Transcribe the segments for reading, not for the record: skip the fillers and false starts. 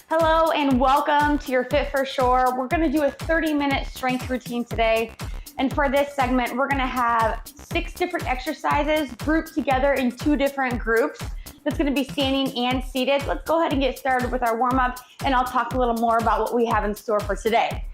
Hello and welcome to your Fit for Shore. We're gonna do a 30-minute strength routine today. And for this segment, we're gonna have 6 different exercises grouped together in 2 different groups. That's gonna be standing and seated. Let's go ahead and get started with our warm-up, and I'll talk a little more about what we have in store for today.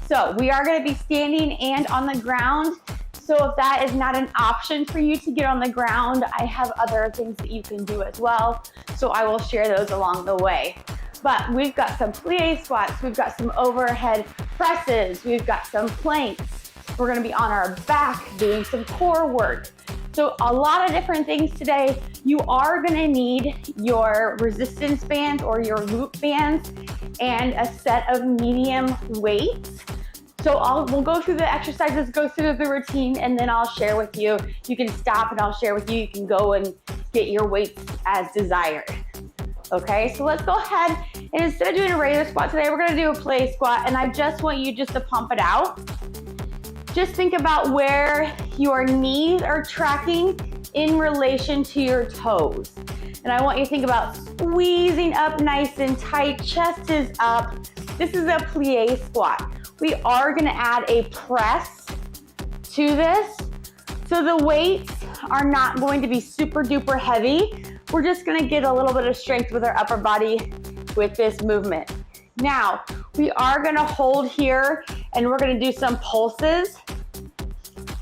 So we are gonna be standing and on the ground. So if that is not an option for you to get on the ground, I have other things that you can do as well. So I will share those along the way. But we've got some plie squats, we've got some overhead presses, we've got some planks. We're gonna be on our back doing some core work. So a lot of different things today. You are gonna need your resistance bands or your loop bands and a set of medium weights. So we'll go through the exercises, go through the routine, and then I'll share with you. You can stop and I'll share with you. You can go and get your weights as desired. Okay, so let's go ahead and instead of doing a regular squat today, we're gonna do a plie squat, and I just want you just to pump it out. Just think about where your knees are tracking in relation to your toes. And I want you to think about squeezing up nice and tight, chest is up. This is a plie squat. We are gonna add a press to this. So the weights are not going to be super duper heavy. We're just gonna get a little bit of strength with our upper body with this movement. Now, we are gonna hold here and we're gonna do some pulses.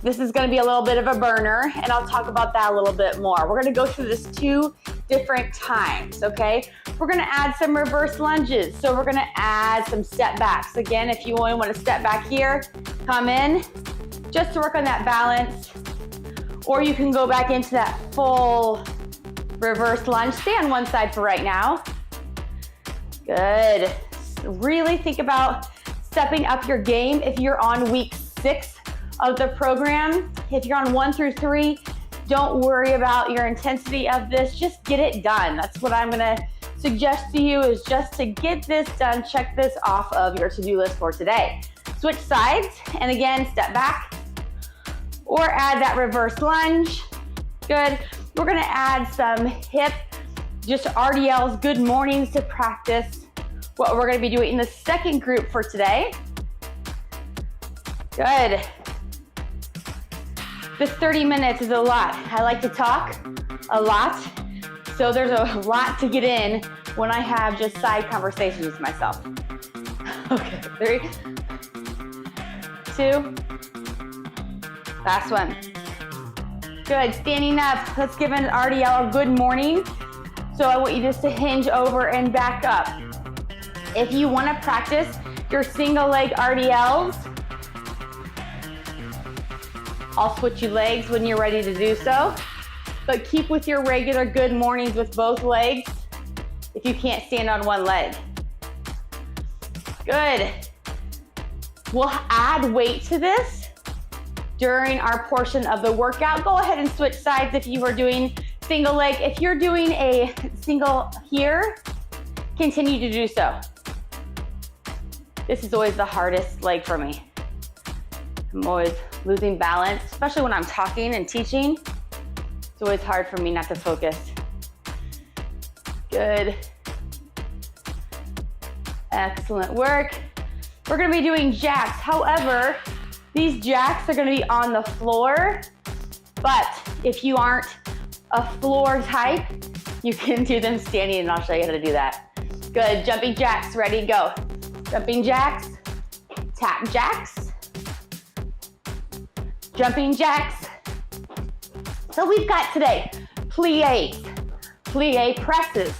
This is gonna be a little bit of a burner, and I'll talk about that a little bit more. We're gonna go through this 2 different times, okay? We're gonna add some reverse lunges. So we're gonna add some step backs. Again, if you only wanna step back here, come in, just to work on that balance. Or you can go back into that full reverse lunge. Stay on one side for right now. Good. Really think about stepping up your game if you're on week 6 of the program. If you're on 1 through 3, don't worry about your intensity of this. Just get it done. That's what I'm gonna suggest to you, is just to get this done. Check this off of your to-do list for today. Switch sides, and again, step back. Or add that reverse lunge. Good. We're gonna add some hip, just RDLs, good mornings to practice what we're gonna be doing in the second group for today. Good. This 30 minutes is a lot. I like to talk a lot, so there's a lot to get in when I have just side conversations with myself. Okay, 3, 2, last one. Good, standing up. Let's give an RDL a good morning. So I want you just to hinge over and back up. If you want to practice your single leg RDLs, I'll switch you legs when you're ready to do so. But keep with your regular good mornings with both legs if you can't stand on one leg. Good. We'll add weight to this during our portion of the workout. Go ahead and switch sides if you are doing single leg. If you're doing a single here, continue to do so. This is always the hardest leg for me. I'm always losing balance, especially when I'm talking and teaching. It's always hard for me not to focus. Good. Excellent work. We're gonna be doing jacks. However, these jacks are gonna be on the floor, but if you aren't a floor type, you can do them standing, and I'll show you how to do that. Good, jumping jacks, ready, go. Jumping jacks, tap jacks, jumping jacks. So we've got today plies, plie presses,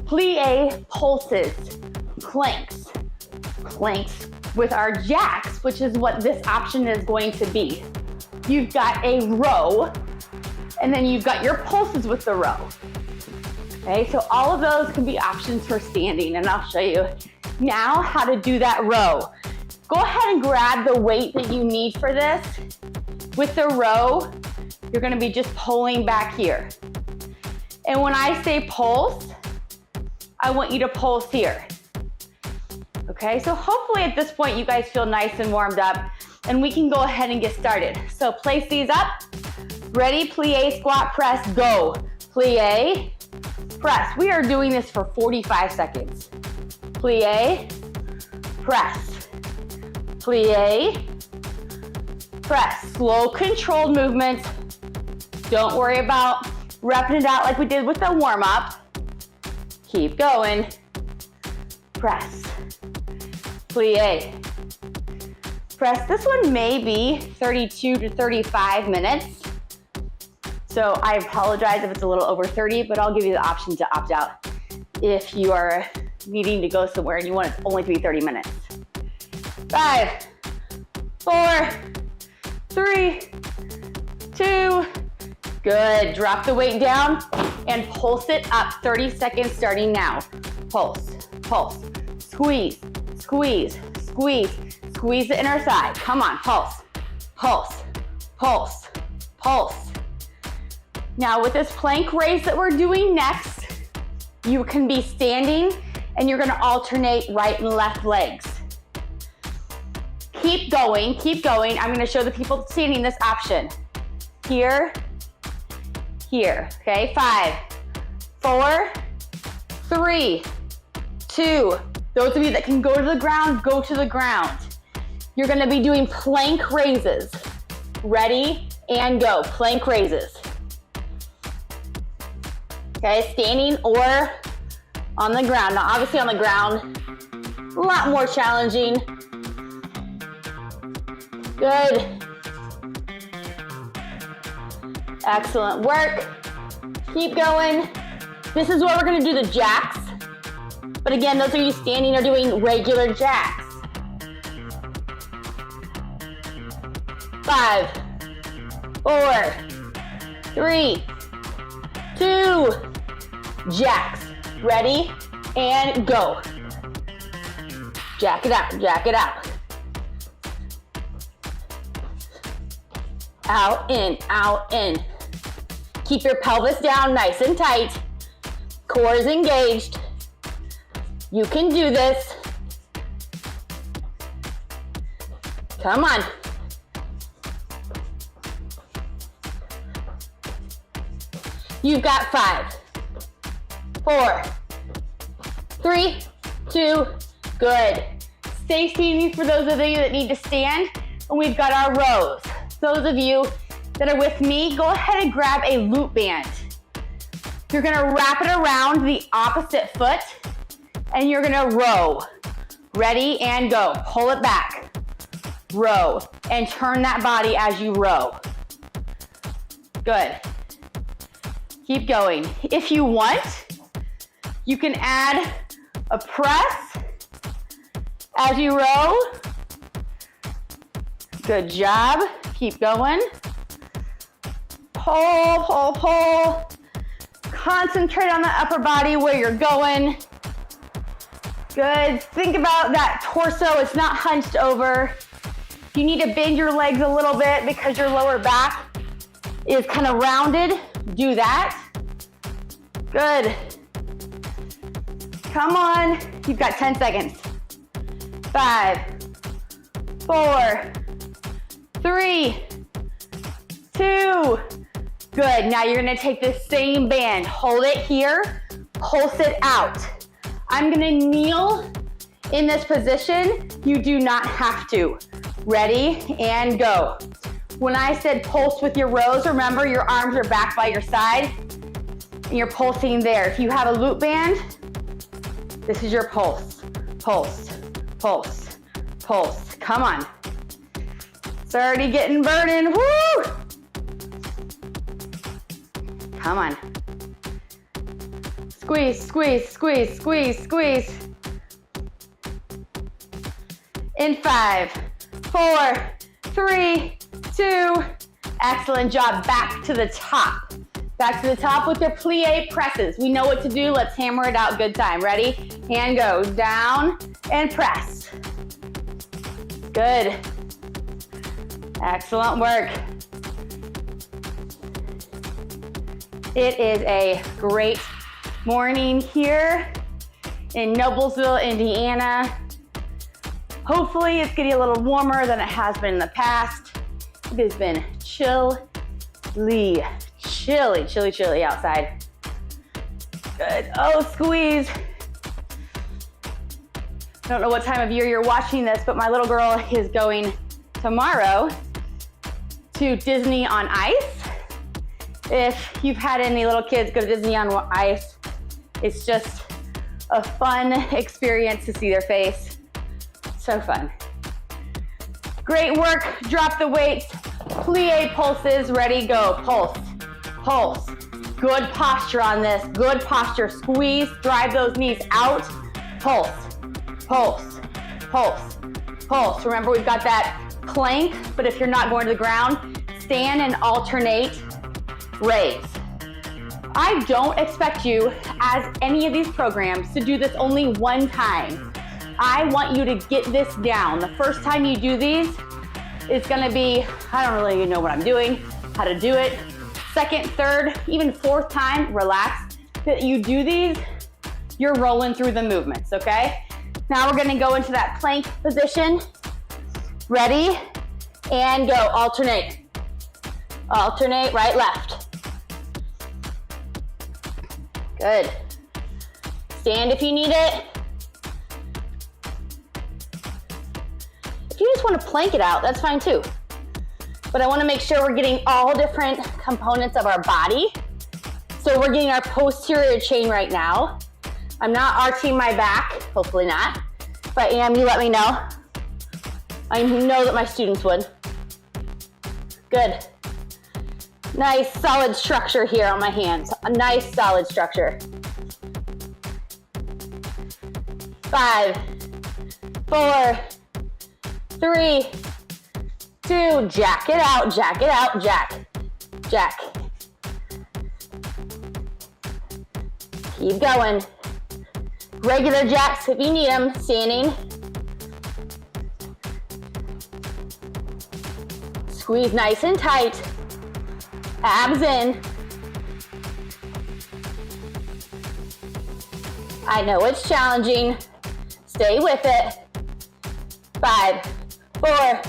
plie pulses, planks, planks with our jacks, which is what this option is going to be. You've got a row, and then you've got your pulses with the row. Okay, so all of those can be options for standing, and I'll show you now how to do that row. Go ahead and grab the weight that you need for this. With the row, you're gonna be just pulling back here. And when I say pulse, I want you to pulse here. Okay, so hopefully at this point you guys feel nice and warmed up, and we can go ahead and get started. So place these up. Ready, plie, squat, press, go. Plie, press. We are doing this for 45 seconds. plie, press, plie, press. Slow, controlled movements. Don't worry about repping it out like we did with the warm-up. Keep going. Press, plie, press. This one may be 32 to 35 minutes. So I apologize if it's a little over 30, but I'll give you the option to opt out if you are needing to go somewhere and you want it only to be 30 minutes. 5, 4, 3, 2, good. Drop the weight down and pulse it up 30 seconds starting now. Pulse, pulse, squeeze, squeeze, squeeze, squeeze the inner thigh. Come on, pulse, pulse, pulse, pulse. Now with this plank raise that we're doing next, you can be standing and you're gonna alternate right and left legs. Keep going, keep going. I'm gonna show the people standing this option. Here, here, okay? 5, 4, 3, 2. Those of you that can go to the ground, go to the ground. You're gonna be doing plank raises. Ready and go, plank raises. Okay, standing or on the ground. Now obviously on the ground, a lot more challenging. Good. Excellent work. Keep going. This is where we're gonna do the jacks. But again, those of you standing are doing regular jacks. 5, 4, 3, 2, jacks. Ready and go. Jack it out, jack it out. Out, in, out, in. Keep your pelvis down nice and tight. Core is engaged. You can do this. Come on. You've got 5, 4, 3, 2, good. Stay standing for those of you that need to stand, and we've got our rows. Those of you that are with me, go ahead and grab a loop band. You're gonna wrap it around the opposite foot, and you're gonna row. Ready and go. Pull it back. Row, and turn that body as you row. Good. Keep going. If you want, you can add a press as you row. Good job. Keep going. Pull, pull, pull. Concentrate on the upper body where you're going. Good. Think about that torso. It's not hunched over. If you need to bend your legs a little bit because your lower back is kind of rounded, do that. Good. Come on. You've got 10 seconds. 5, 4, 3, 2. Good. Now you're gonna take this same band. Hold it here. Pulse it out. I'm gonna kneel in this position. You do not have to. Ready and go. When I said pulse with your rows, remember your arms are back by your side and you're pulsing there. If you have a loop band, this is your pulse. Pulse, pulse, pulse. Come on. It's already getting burning. Woo! Come on. Squeeze, squeeze, squeeze, squeeze, squeeze. In 5, 4, 3, 2. Excellent job. Back to the top. Back to the top with your plie presses. We know what to do. Let's hammer it out. Good time. Ready? Hand go down and press. Good. Excellent work. It is a great morning here in Noblesville, Indiana. Hopefully it's getting a little warmer than it has been in the past. It has been chilly outside. Good. Oh, squeeze. don't know what time of year you're watching this, but my little girl is going tomorrow to Disney on Ice. If you've had any little kids go to Disney on Ice, it's just a fun experience to see their face. So fun. Great work, drop the weights, plie pulses, ready, go, pulse, pulse. Good posture on this, good posture, squeeze, drive those knees out, pulse, pulse, pulse, pulse. Remember, we've got that plank, but if you're not going to the ground, stand and alternate, raise. I don't expect you, as any of these programs, to do this only one time. I want you to get this down. The first time you do these, it's gonna be, I don't really know what I'm doing, how to do it. Second, third, even fourth time, relax. That you do these, you're rolling through the movements, okay? Now we're gonna go into that plank position. Ready? And go, alternate. Alternate, right, left. Good. Stand if you need it. If you just want to plank it out, that's fine too. But I want to make sure we're getting all different components of our body. So we're getting our posterior chain right now. I'm not arching my back, hopefully not. If I am, you let me know. I know that my students would. Good. Nice solid structure here on my hands. A nice solid structure. 5, 4, 3, 2, jack it out, jack it out, jack, jack. Keep going. Regular jacks if you need them, standing. Squeeze nice and tight. Abs in. I know it's challenging. Stay with it. 5, 4,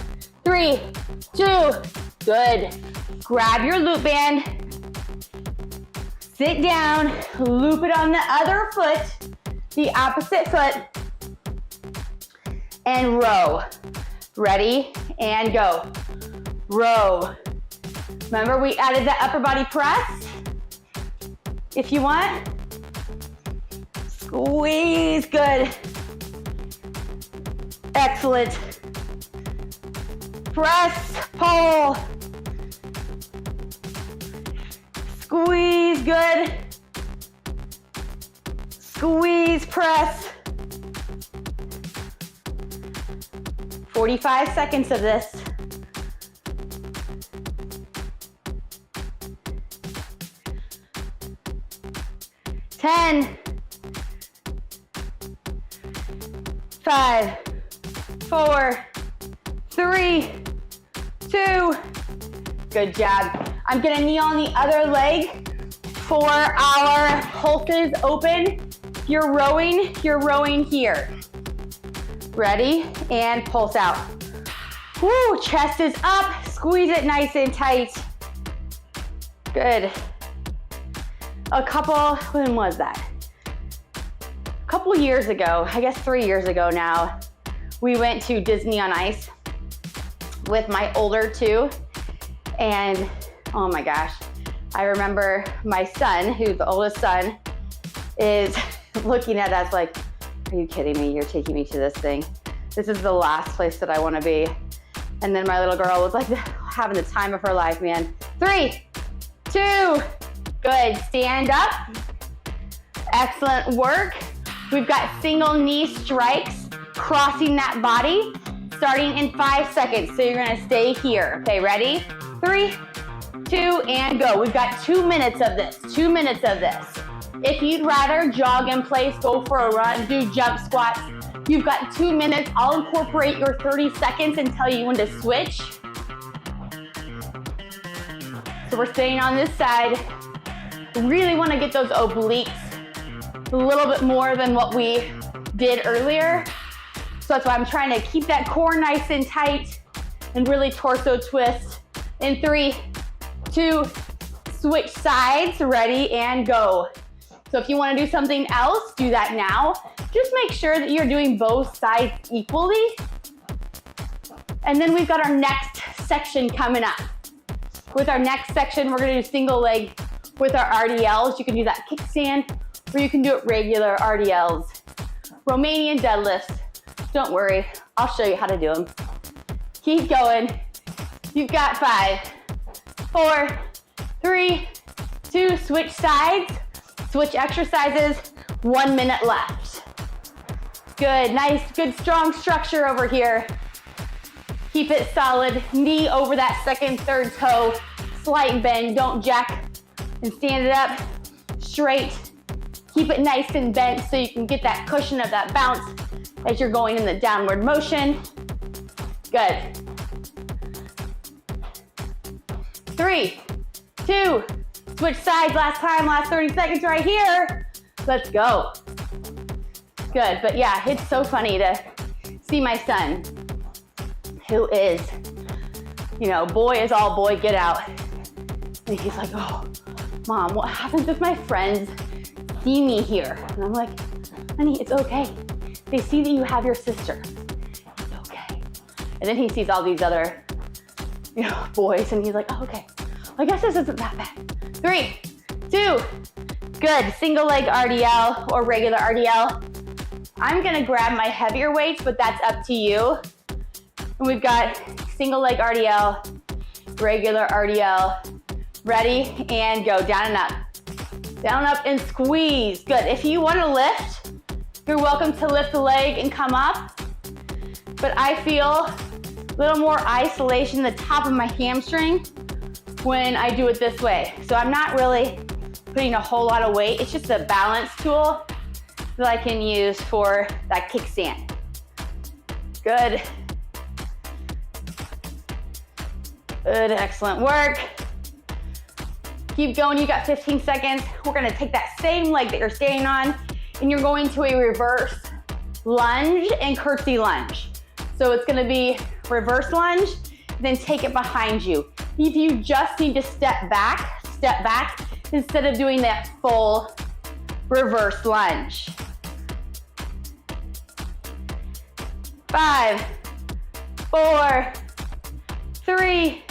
3, 2. Good. Grab your loop band. Sit down. Loop it on the other foot, the opposite foot, and row. Ready? And go. Row. Remember, we added that upper body press. If you want. Squeeze, good. Excellent. Press, pull. Squeeze, good. Squeeze, press. 45 seconds of this. 10, 5, 4, 3, 2. Good job. I'm gonna knee on the other leg for our pulses open. If you're rowing here. Ready? And pulse out. Woo, chest is up. Squeeze it nice and tight. Good. When was that? A couple years ago, I guess 3 years ago now, we went to Disney on Ice with my older two. And oh my gosh, I remember my son, who's the oldest son, is looking at us like, are you kidding me? You're taking me to this thing. This is the last place that I want to be. And then my little girl was like having the time of her life, man. 3, 2, good. Stand up. Excellent work. We've got single knee strikes, crossing that body, starting in 5 seconds. So you're gonna stay here. Okay, ready? 3, 2, and go. We've got 2 minutes of this, 2 minutes of this. If you'd rather jog in place, go for a run, do jump squats, you've got 2 minutes. I'll incorporate your 30 seconds and tell you when to switch. So we're staying on this side. Really want to get those obliques a little bit more than what we did earlier. So that's why I'm trying to keep that core nice and tight and really torso twist. In 3, 2, switch sides, ready, and go. So if you want to do something else, do that now. Just make sure that you're doing both sides equally. And then we've got our next section coming up. With our next section, we're gonna do single leg with our RDLs. You can do that kickstand, or you can do it regular RDLs. Romanian deadlifts. Don't worry, I'll show you how to do them. Keep going. You've got 5, 4, 3, 2, switch sides, switch exercises, 1 minute left. Good, nice, good strong structure over here. Keep it solid, knee over that second, third toe, slight bend, don't jack and stand it up, straight. Keep it nice and bent so you can get that cushion of that bounce as you're going in the downward motion. Good. 3, 2, switch sides, last time, last 30 seconds right here. Let's go. Good, but yeah, it's so funny to see my son, who is, you know, boy is all boy, get out. And he's like, oh, Mom, what happens if my friends see me here? And I'm like, honey, it's okay. They see that you have your sister. It's okay. And then he sees all these other, you know, boys, and he's like, oh, okay. I guess this isn't that bad. 3, 2, good. Single leg RDL or regular RDL. I'm gonna grab my heavier weights, but that's up to you. And we've got single leg RDL, regular RDL. Ready, and go. Down and up. Down, up, and squeeze. Good. If you want to lift, you're welcome to lift the leg and come up. But I feel a little more isolation at the top of my hamstring when I do it this way. So I'm not really putting a whole lot of weight. It's just a balance tool that I can use for that kickstand. Good. Good, excellent work. Keep going, you got 15 seconds. We're gonna take that same leg that you're standing on and you're going to a reverse lunge and curtsy lunge. So it's gonna be reverse lunge, then take it behind you. If you just need to step back instead of doing that full reverse lunge. 5, 4, 3,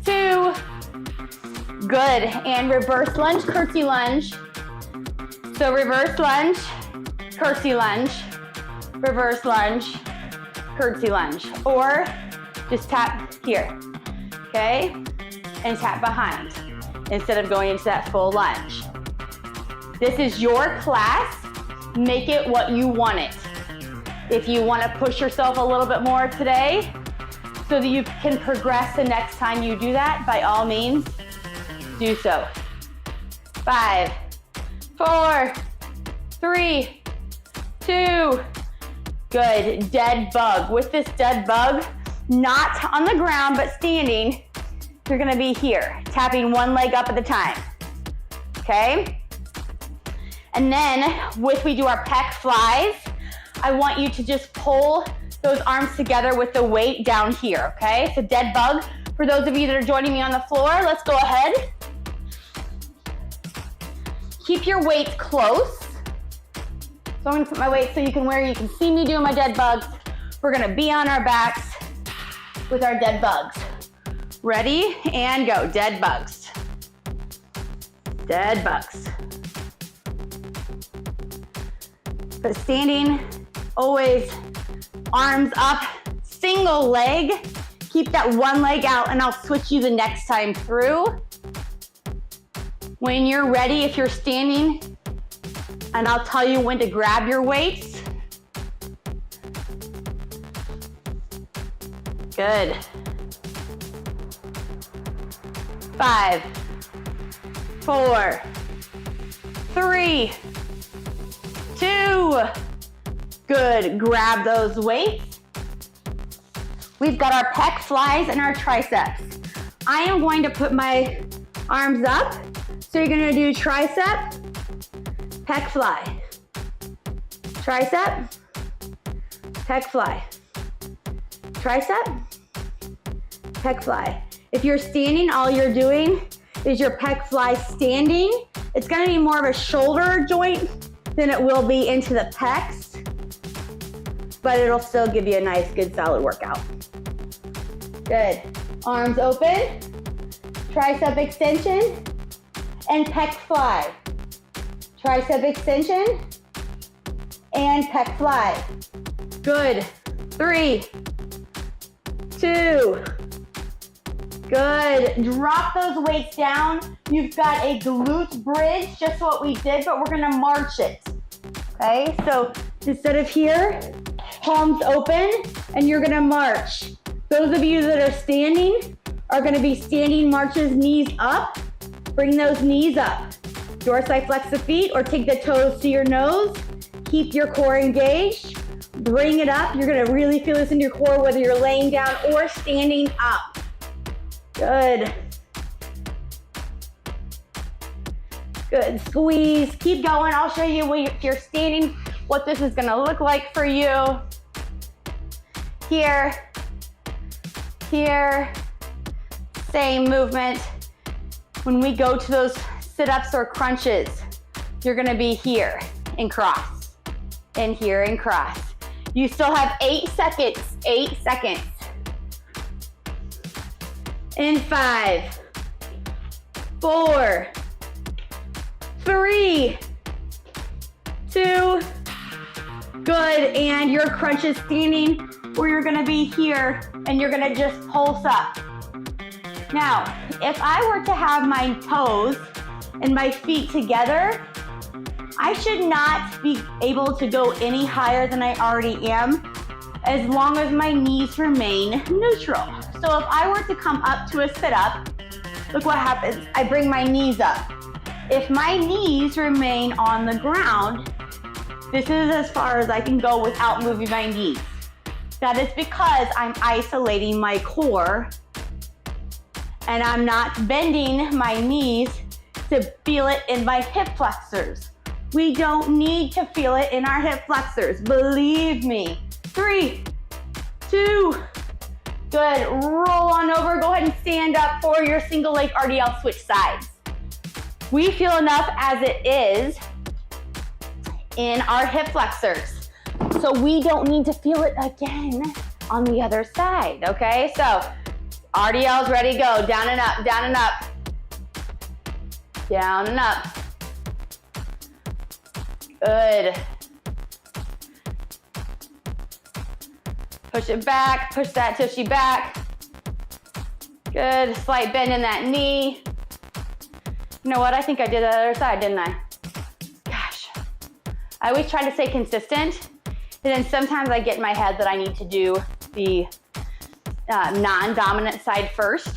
2, good, and reverse lunge, curtsy lunge. So reverse lunge, curtsy lunge, reverse lunge, curtsy lunge. Or just tap here, okay? And tap behind instead of going into that full lunge. This is your class. Make it what you want it. If you want to push yourself a little bit more today so that you can progress the next time you do that, by all means, do so. 5, 4, 3, 2, good. Dead bug. With this dead bug, not on the ground, but standing, you're gonna be here, tapping one leg up at a time, okay? And then, we do our pec flies, I want you to just pull those arms together with the weight down here, okay? So dead bug. For those of you that are joining me on the floor, let's go ahead. Keep your weights close. So I'm gonna put my weights so you can see me doing my dead bugs. We're gonna be on our backs with our dead bugs. Ready, and go. Dead bugs. Dead bugs. But standing, always arms up, single leg. Keep that one leg out, and I'll switch you the next time through. When you're ready, if you're standing, and I'll tell you when to grab your weights. Good. 5, 4, 3, 2. Good. Grab those weights. We've got our pec flies and our triceps. I am going to put my arms up. So you're gonna do tricep, pec fly. Tricep, pec fly. Tricep, pec fly. If you're standing, all you're doing is your pec fly standing It's gonna be more of a shoulder joint than it will be into the pecs, but it'll still give you a nice, good, solid workout. Good. Arms open, tricep extension, and pec fly. Tricep extension, and pec fly. Good. 3, 2, good. Drop those weights down. You've got a glute bridge, just what we did, but we're gonna march it. Okay, so instead of here, palms open, and you're gonna march. Those of you that are standing are gonna be standing marches, knees up. Bring those knees up. Dorsiflex flex the feet or take the toes to your nose. Keep your core engaged. Bring it up. You're gonna really feel this in your core whether you're laying down or standing up. Good. Good, squeeze, keep going. I'll show you if you're standing, what this is gonna look like for you. Here, here, same movement. When we go to those sit-ups or crunches, you're gonna be here and cross, and here and cross. You still have 8 seconds, 8 seconds. In 5, 4, 3, 2, good. And your crunch is standing where you're gonna be here and you're gonna just pulse up. Now, if I were to have my toes and my feet together, I should not be able to go any higher than I already am as long as my knees remain neutral. So if I were to come up to a sit-up, look what happens. I bring my knees up. If my knees remain on the ground, this is as far as I can go without moving my knees. That is because I'm isolating my core and I'm not bending my knees to feel it in my hip flexors. We don't need to feel it in our hip flexors, believe me. 3, 2, good. Roll on over, go ahead and stand up for your single leg RDL, switch sides. We feel enough as it is in our hip flexors, so we don't need to feel it again on the other side, okay? So RDL's ready to go, down and up, down and up, down and up. Good. Push it back, push that tushy back. Good, slight bend in that knee. You know what, I think I did the other side, didn't I? Gosh. I always try to stay consistent, and then sometimes I get in my head that I need to do the non-dominant side first.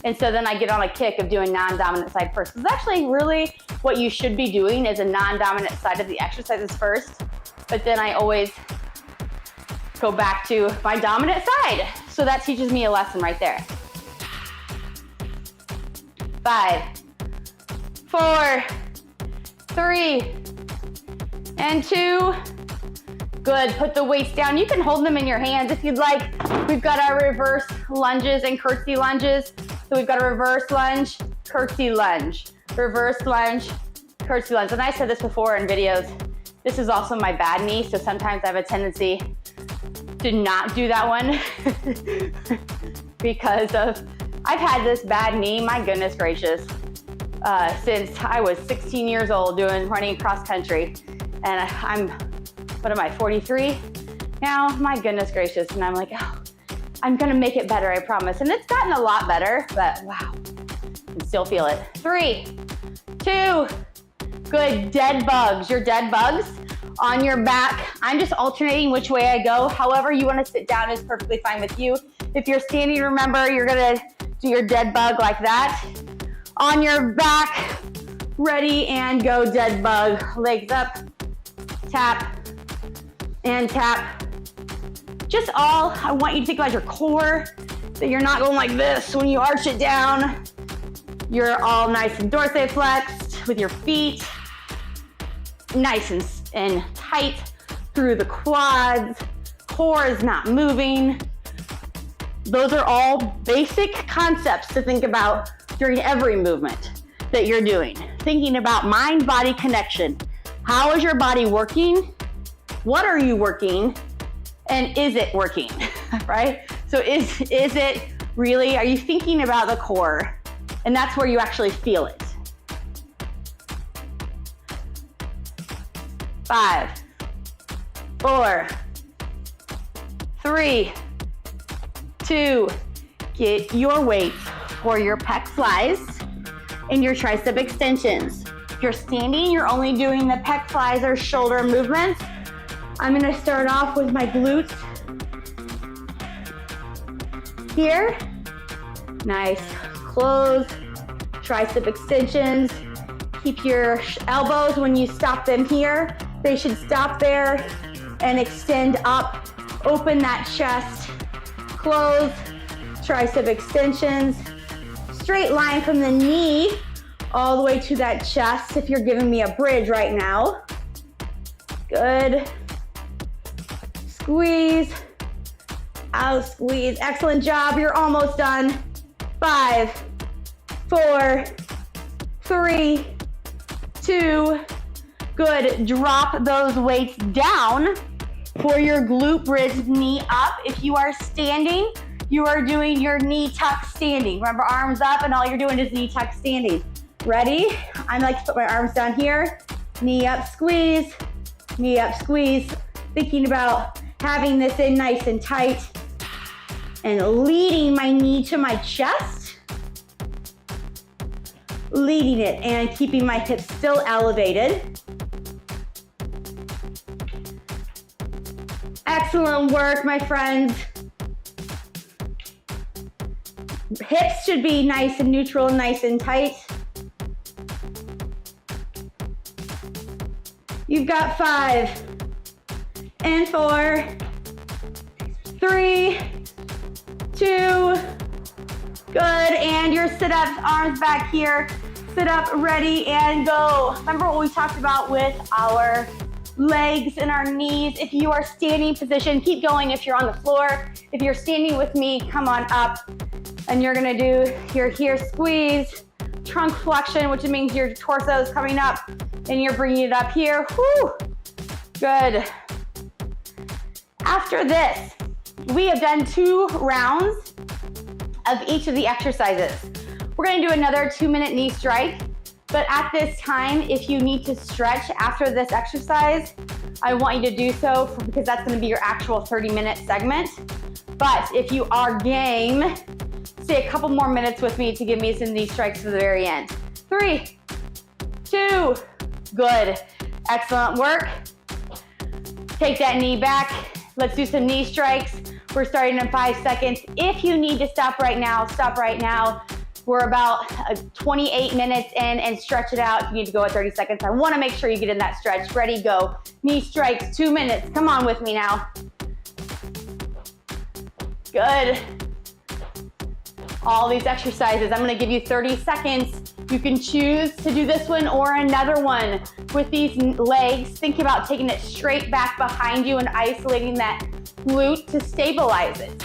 And so then I get on a kick of doing non-dominant side first. It's actually really what you should be doing is a non-dominant side of the exercises first, but then I always go back to my dominant side. So that teaches me a lesson right there. 5, 4, 3, and 2. Good, put the weights down. You can hold them in your hands if you'd like. We've got our reverse lunges and curtsy lunges. So we've got a reverse lunge, curtsy lunge, reverse lunge, curtsy lunge. And I said this before in videos, this is also my bad knee, so sometimes I have a tendency to not do that one because of, I've had this bad knee, my goodness gracious, since I was 16 years old running cross country. And I'm, what am I, 43 now? My goodness gracious. And I'm like, oh, I'm gonna make it better, I promise. And it's gotten a lot better, but wow, I can still feel it. 3, 2, good, dead bugs. Your dead bugs on your back. I'm just alternating which way I go. However you wanna sit down is perfectly fine with you. If you're standing, remember, you're gonna do your dead bug like that. On your back, ready and go, dead bug. Legs up, tap, and tap. Just all, I want you to think about your core, that you're not going like this when you arch it down. You're all nice and dorsiflexed with your feet, nice and tight through the quads. Core is not moving. Those are all basic concepts to think about during every movement that you're doing. thinking about mind-body connection. How is your body working? What are you working? And is it working, right? So is it really, are you thinking about the core? And that's where you actually feel it. 5, 4, 3, 2, get your weight for your pec flies and your tricep extensions. If you're standing, you're only doing the pec flies or shoulder movements. I'm gonna start off with my glutes here. Nice, close, tricep extensions. Keep your elbows, when you stop them here, they should stop there and extend up. Open that chest, close, tricep extensions. Straight line from the knee all the way to that chest if you're giving me a bridge right now. Good. Squeeze, out, squeeze. Excellent job, you're almost done. 5, 4, 3, 2, good. Drop those weights down for your glute bridge, knee up. If you are standing, you are doing your knee tuck standing. Remember, arms up, and all you're doing is knee tuck standing. Ready? I like to put my arms down here. Knee up, squeeze. Knee up, squeeze. Thinking about having this in nice and tight and leading my knee to my chest. Leading it and keeping my hips still elevated. Excellent work, my friends. Hips should be nice and neutral, nice and tight. You've got 5 and 4, 3, 2, good. And your sit-ups, arms back here. Sit up, ready, and go. Remember what we talked about with our legs and our knees? If you are standing position, keep going. If you're on the floor, if you're standing with me, come on up. And you're gonna do your here squeeze, trunk flexion, which means your torso is coming up and you're bringing it up here. Whew. Good. After this, we have done 2 rounds of each of the exercises. We're gonna do another 2-minute knee strike, but at this time, if you need to stretch after this exercise, I want you to do so because that's gonna be your actual 30-minute segment. But if you are game, stay a couple more minutes with me to give me some knee strikes to the very end. 3, 2, good. Excellent work. Take that knee back. Let's do some knee strikes. We're starting in 5 seconds. If you need to stop right now, stop right now. We're about 28 minutes in and stretch it out. If you need to go at 30 seconds, I wanna make sure you get in that stretch. Ready, go. Knee strikes, 2 minutes. Come on with me now. Good. All these exercises, I'm gonna give you 30 seconds. You can choose to do this one or another one. With these legs, think about taking it straight back behind you and isolating that glute to stabilize it.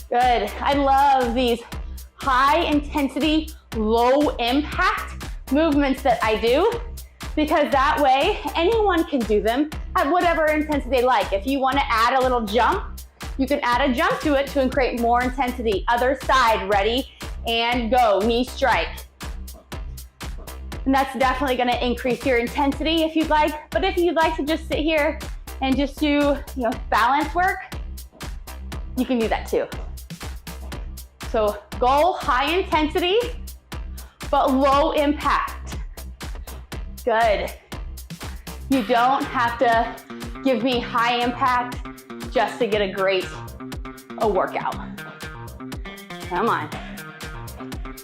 Good. I love these high intensity, low impact movements that I do because that way anyone can do them at whatever intensity they like. If you want to add a little jump, you can add a jump to it to create more intensity. Other side, ready, and go. Knee strike. And that's definitely going to increase your intensity if you'd like. But if you'd like to just sit here and just do, balance work, you can do that too. So go high intensity, but low impact. Good. You don't have to give me high impact just to get a great workout. Come on.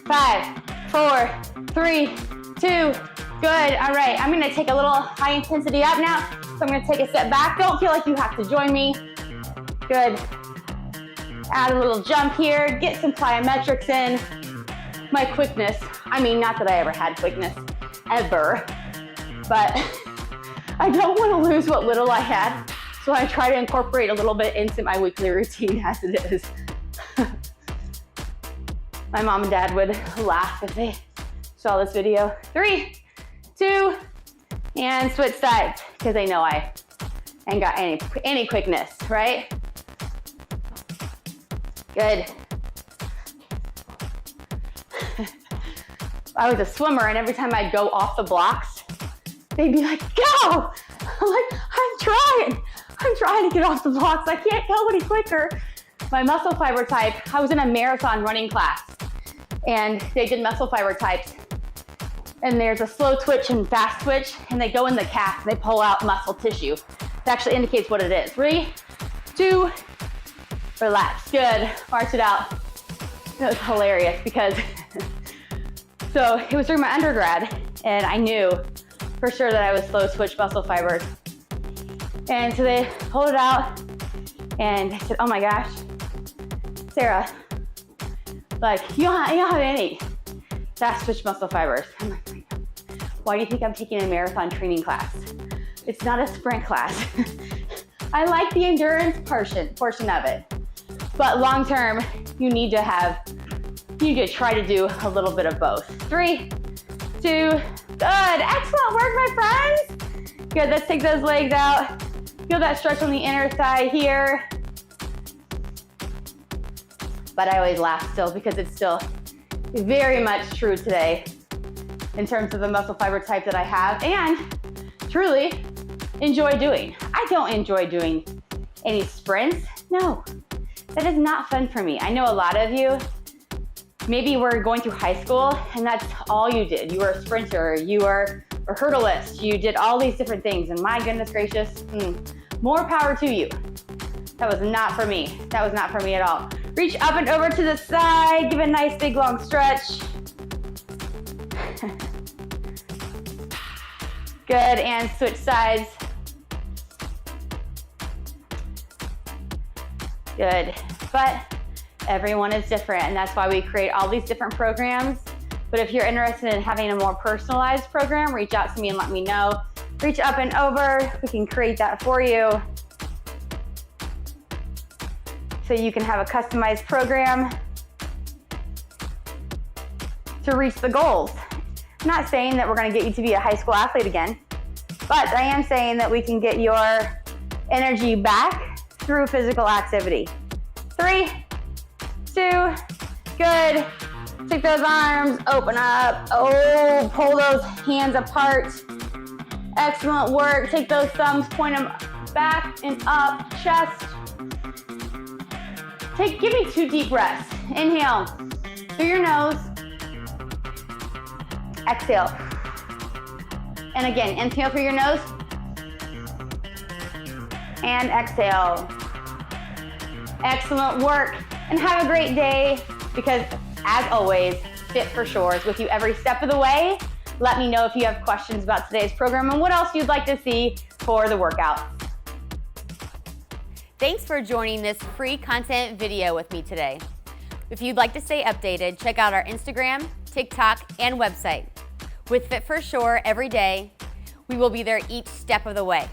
5, 4, 3, 2, good. All right, I'm gonna take a little high intensity up now. So I'm gonna take a step back. Don't feel like you have to join me. Good. Add a little jump here, get some plyometrics in. My quickness, not that I ever had quickness, ever, but I don't want to lose what little I had, so I try to incorporate a little bit into my weekly routine as it is. My mom and dad would laugh if they saw this video. 3, 2, and switch sides, because they know I ain't got any quickness, right? Good. I was a swimmer, and every time I'd go off the blocks, they'd be like, go! I'm like, I'm trying to get off the blocks. I can't go any quicker. My muscle fiber type, I was in a marathon running class, and they did muscle fiber types. And there's a slow twitch and fast twitch, and they go in the calf, and they pull out muscle tissue. It actually indicates what it is. 3, 2, relax. Good. March it out. That was hilarious because, so it was during my undergrad, and I knew for sure that I was slow twitch muscle fibers. And so they pulled it out, and they said, oh my gosh, Sarah, like, you don't have any fast twitch muscle fibers. I'm like, why do you think I'm taking a marathon training class? It's not a sprint class. I like the endurance portion of it. But long term, you need to try to do a little bit of both. 3, 2, good. Excellent work, my friends. Good, let's take those legs out. Feel that stretch on the inner thigh here. But I always laugh still because it's still very much true today in terms of the muscle fiber type that I have and truly enjoy doing. I don't enjoy doing any sprints. No, that is not fun for me. I know a lot of you, maybe we're going through high school and that's all you did. You were a sprinter, you were a hurdleist, you did all these different things, and my goodness gracious, more power to you. That was not for me. That was not for me at all. Reach up and over to the side, give a nice big long stretch. Good, and switch sides. Good, but everyone is different, and that's why we create all these different programs. But if you're interested in having a more personalized program, reach out to me and let me know. Reach up and over, we can create that for you. So you can have a customized program to reach the goals. I'm not saying that we're gonna get you to be a high school athlete again, but I am saying that we can get your energy back through physical activity. 3, 2, good. Take those arms, open up. Oh, pull those hands apart. Excellent work. Take those thumbs, point them back and up, chest. Give me 2 deep breaths. Inhale through your nose. Exhale. And again, inhale through your nose. And exhale. Excellent work. And have a great day, because as always, Fit for Shore is with you every step of the way. Let me know if you have questions about today's program and what else you'd like to see for the workout. Thanks for joining this free content video with me today. If you'd like to stay updated, check out our Instagram, TikTok, and website. With Fit for Shore every day, we will be there each step of the way.